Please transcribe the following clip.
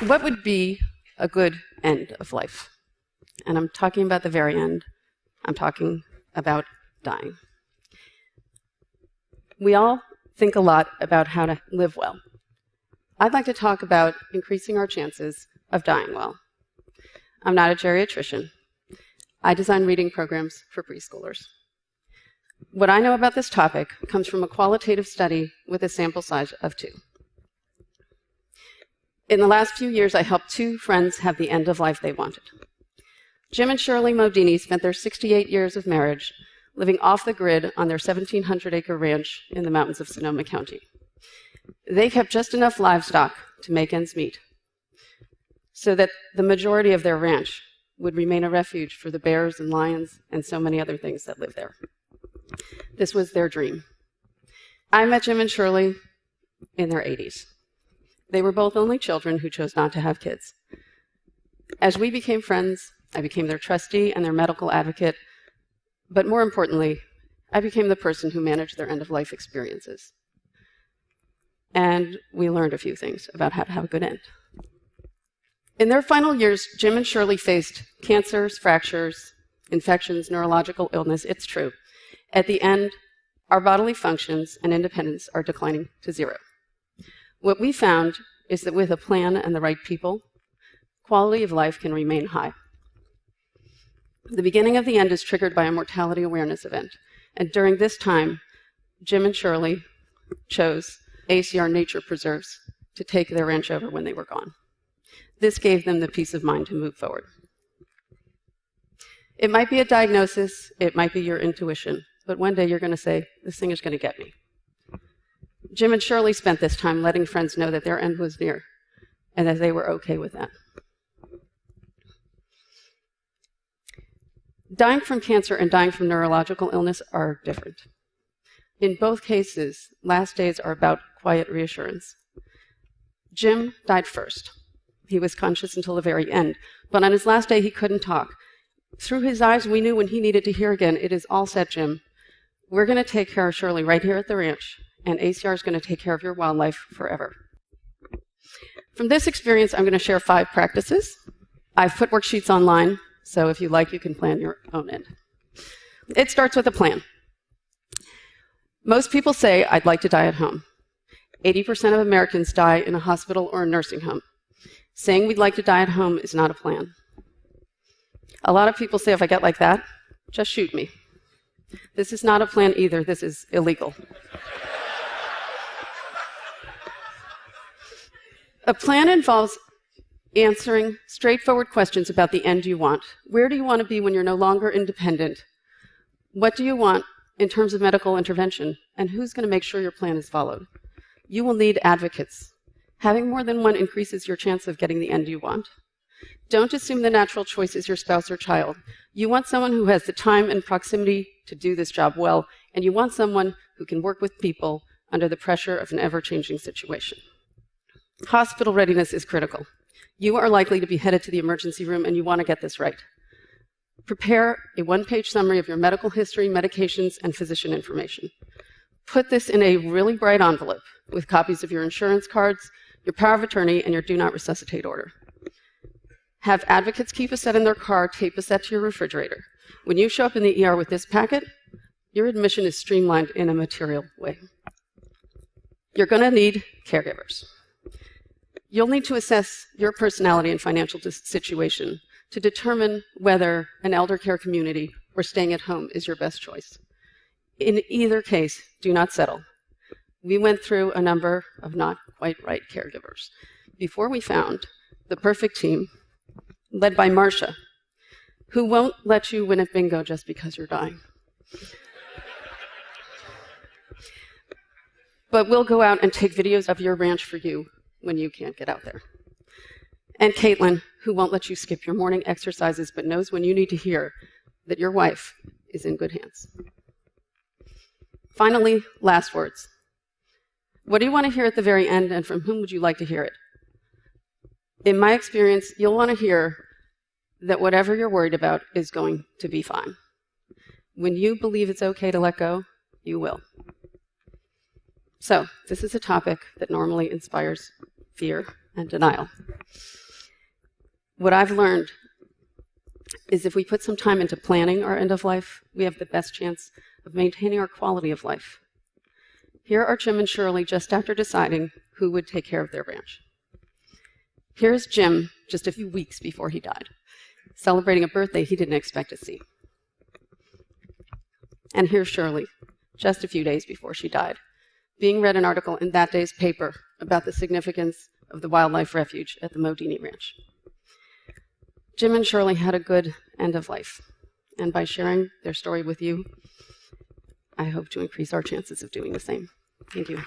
What would be a good end of life? And I'm talking about the very end. I'm talking about dying. We all think a lot about how to live well. I'd like to talk about increasing our chances of dying well. I'm not a geriatrician. I design reading programs for preschoolers. What I know about this topic comes from a qualitative study with a sample size of 2. In the last few years, I helped 2 friends have the end of life they wanted. Jim and Shirley Modini spent their 68 years of marriage living off the grid on their 1,700-acre ranch in the mountains of Sonoma County. They kept just enough livestock to make ends meet so that the majority of their ranch would remain a refuge for the bears and lions and so many other things that live there. This was their dream. I met Jim and Shirley in their 80s. They were both only children who chose not to have kids. As we became friends, I became their trustee and their medical advocate, but more importantly, I became the person who managed their end-of-life experiences. And we learned a few things about how to have a good end. In their final years, Jim and Shirley faced cancers, fractures, infections, neurological illness. It's true. At the end, our bodily functions and independence are declining to 0. What we found is that with a plan and the right people, quality of life can remain high. The beginning of the end is triggered by a mortality awareness event. And during this time, Jim and Shirley chose ACR Nature Preserves to take their ranch over when they were gone. This gave them the peace of mind to move forward. It might be a diagnosis, it might be your intuition, but one day you're going to say, this thing is going to get me. Jim and Shirley spent this time letting friends know that their end was near and that they were okay with that. Dying from cancer and dying from neurological illness are different. In both cases, last days are about quiet reassurance. Jim died first. He was conscious until the very end, but on his last day, he couldn't talk. Through his eyes, we knew when he needed to hear again, it is all set, Jim. We're going to take care of Shirley right here at the ranch, and ACR is going to take care of your wildlife forever. From this experience, I'm going to share 5 practices. I've put worksheets online, so if you like, you can plan your own end. It starts with a plan. Most people say, I'd like to die at home. 80% of Americans die in a hospital or a nursing home. Saying we'd like to die at home is not a plan. A lot of people say, if I get like that, just shoot me. This is not a plan either. This is illegal. A plan involves answering straightforward questions about the end you want. Where do you want to be when you're no longer independent? What do you want in terms of medical intervention? And who's going to make sure your plan is followed? You will need advocates. Having more than one increases your chance of getting the end you want. Don't assume the natural choice is your spouse or child. You want someone who has the time and proximity to do this job well, and you want someone who can work with people under the pressure of an ever-changing situation. Hospital readiness is critical. You are likely to be headed to the emergency room, and you want to get this right. Prepare a 1-page summary of your medical history, medications, and physician information. Put this in a really bright envelope with copies of your insurance cards, your power of attorney, and your do not resuscitate order. Have advocates keep a set in their car, tape a set to your refrigerator. When you show up in the ER with this packet, your admission is streamlined in a material way. You're going to need caregivers. You'll need to assess your personality and financial situation to determine whether an elder care community or staying at home is your best choice. In either case, do not settle. We went through a number of not quite right caregivers before we found the perfect team led by Marcia, who won't let you win at bingo just because you're dying. But we'll go out and take videos of your ranch for you when you can't get out there. And Caitlin, who won't let you skip your morning exercises but knows when you need to hear that your wife is in good hands. Finally, last words. What do you want to hear at the very end, and from whom would you like to hear it? In my experience, you'll want to hear that whatever you're worried about is going to be fine. When you believe it's okay to let go, you will. So, this is a topic that normally inspires fear and denial. What I've learned is if we put some time into planning our end of life, we have the best chance of maintaining our quality of life. Here are Jim and Shirley just after deciding who would take care of their ranch. Here's Jim just a few weeks before he died, celebrating a birthday he didn't expect to see. And here's Shirley, just a few days before she died, being read an article in that day's paper about the significance of the wildlife refuge at the Modini Ranch. Jim and Shirley had a good end of life, and by sharing their story with you, I hope to increase our chances of doing the same. Thank you.